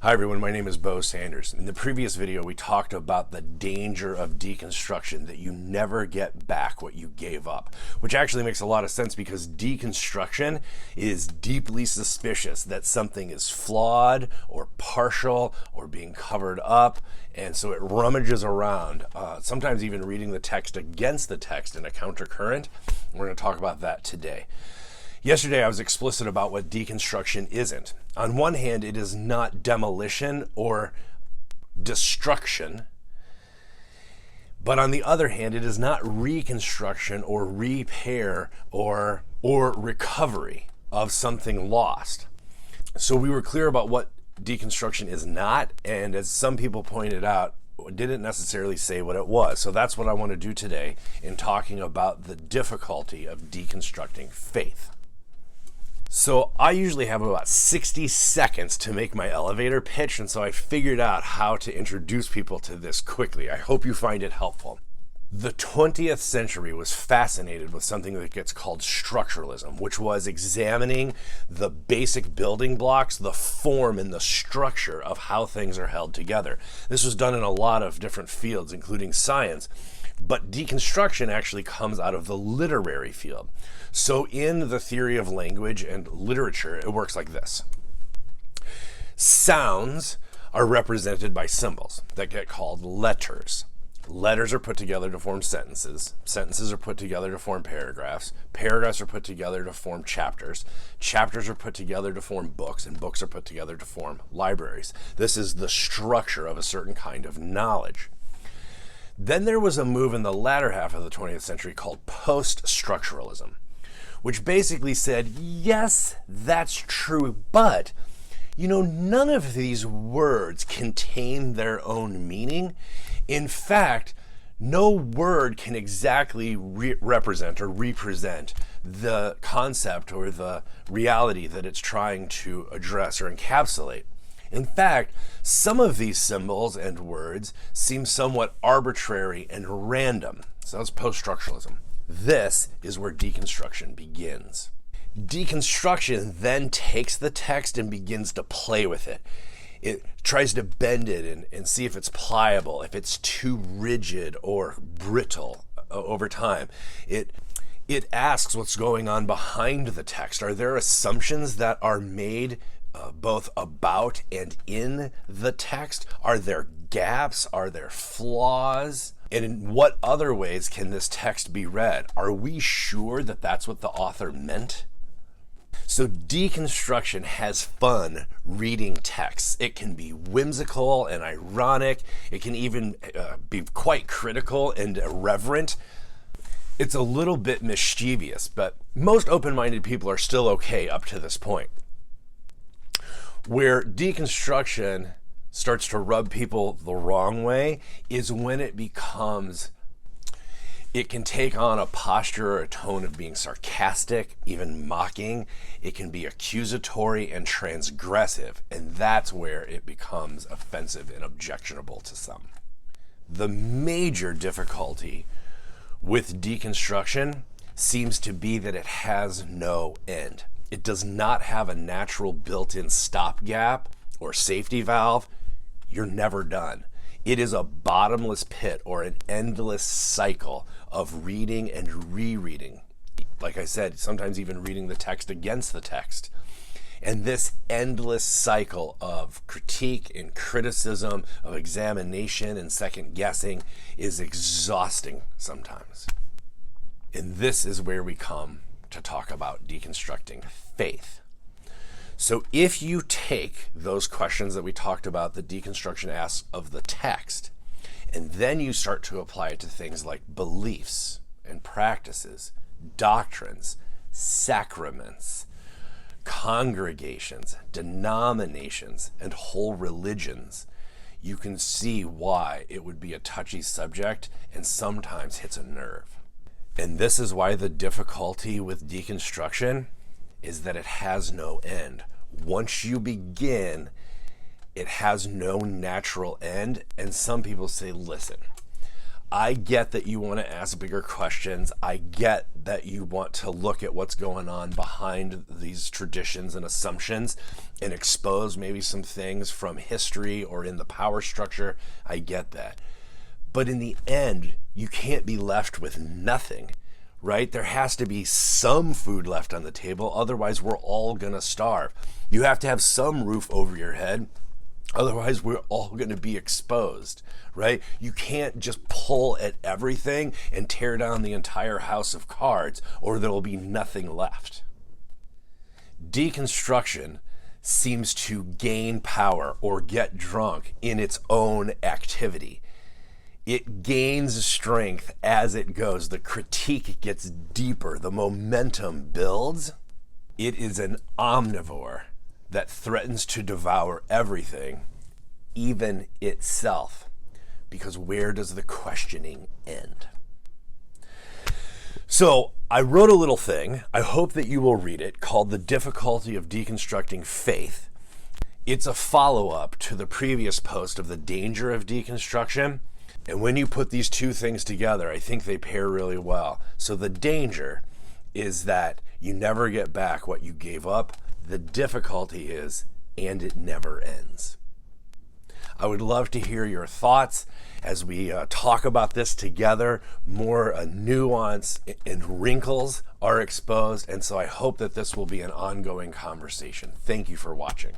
Hi everyone, my name is Bo Sanders. In the previous video, we talked about the danger of deconstruction, that you never get back what you gave up, which actually makes a lot of sense because deconstruction is deeply suspicious that something is flawed or partial or being covered up, and so it rummages around, sometimes even reading the text against the text in a countercurrent. We're going to talk about that today. Yesterday, I was explicit about what deconstruction isn't. On one hand, it is not demolition or destruction, but on the other hand, it is not reconstruction or repair or recovery of something lost. So we were clear about what deconstruction is not, and as some people pointed out, didn't necessarily say what it was. So that's what I want to do today in talking about the difficulty of deconstructing faith. So I usually have about 60 seconds to make my elevator pitch, and so I figured out how to introduce people to this quickly. I hope you find it helpful. The 20th century was fascinated with something that gets called structuralism, which was examining the basic building blocks, the form and the structure of how things are held together. This was done in a lot of different fields, including science. But deconstruction actually comes out of the literary field. So in the theory of language and literature, it works like this. Sounds are represented by symbols that get called letters. Letters are put together to form sentences. Sentences are put together to form paragraphs. Paragraphs are put together to form chapters. Chapters are put together to form books, and books are put together to form libraries. This is the structure of a certain kind of knowledge. Then there was a move in the latter half of the 20th century called post-structuralism, which basically said, yes, that's true, but, none of these words contain their own meaning. In fact, no word can exactly represent or represent the concept or the reality that it's trying to address or encapsulate. In fact, some of these symbols and words seem somewhat arbitrary and random. So that's post-structuralism. This is where deconstruction begins. Deconstruction then takes the text and begins to play with it. It tries to bend it and see if it's pliable, if it's too rigid or brittle over time. It asks what's going on behind the text. Are there assumptions that are made both about and in the text? Are there gaps? Are there flaws? And in what other ways can this text be read? Are we sure that that's what the author meant? So deconstruction has fun reading texts. It can be whimsical and ironic. It can even be quite critical and irreverent. It's a little bit mischievous, but most open-minded people are still okay up to this point. Where deconstruction starts to rub people the wrong way is when it can take on a posture or a tone of being sarcastic, even mocking. It can be accusatory and transgressive, and that's where it becomes offensive and objectionable to some. The major difficulty with deconstruction seems to be that it has no end. It does not have a natural built-in stopgap or safety valve. You're never done. It is a bottomless pit or an endless cycle of reading and rereading. Like I said, sometimes even reading the text against the text. And this endless cycle of critique and criticism, of examination and second guessing is exhausting sometimes. And this is where we come to talk about deconstructing faith. So if you take those questions that we talked about, the deconstruction asks of the text, and then you start to apply it to things like beliefs and practices, doctrines, sacraments, congregations, denominations, and whole religions, you can see why it would be a touchy subject and sometimes hits a nerve. And this is why the difficulty with deconstruction is that it has no end. Once you begin, it has no natural end. And some people say, listen, I get that you want to ask bigger questions. I get that you want to look at what's going on behind these traditions and assumptions and expose maybe some things from history or in the power structure. I get that. But in the end, you can't be left with nothing, right? There has to be some food left on the table. Otherwise, we're all going to starve. You have to have some roof over your head. Otherwise, we're all going to be exposed, right? You can't just pull at everything and tear down the entire house of cards, or there will be nothing left. Deconstruction seems to gain power or get drunk in its own activity. It gains strength as it goes. The critique gets deeper. The momentum builds. It is an omnivore that threatens to devour everything, even itself. Because where does the questioning end? So I wrote a little thing, I hope that you will read it, called The Difficulty of Deconstructing Faith. It's a follow-up to the previous post of the danger of deconstruction. And when you put these two things together, I think they pair really well. So the danger is that you never get back what you gave up. The difficulty is, and it never ends. I would love to hear your thoughts as we talk about this together. More nuance and wrinkles are exposed, and so I hope that this will be an ongoing conversation. Thank you for watching.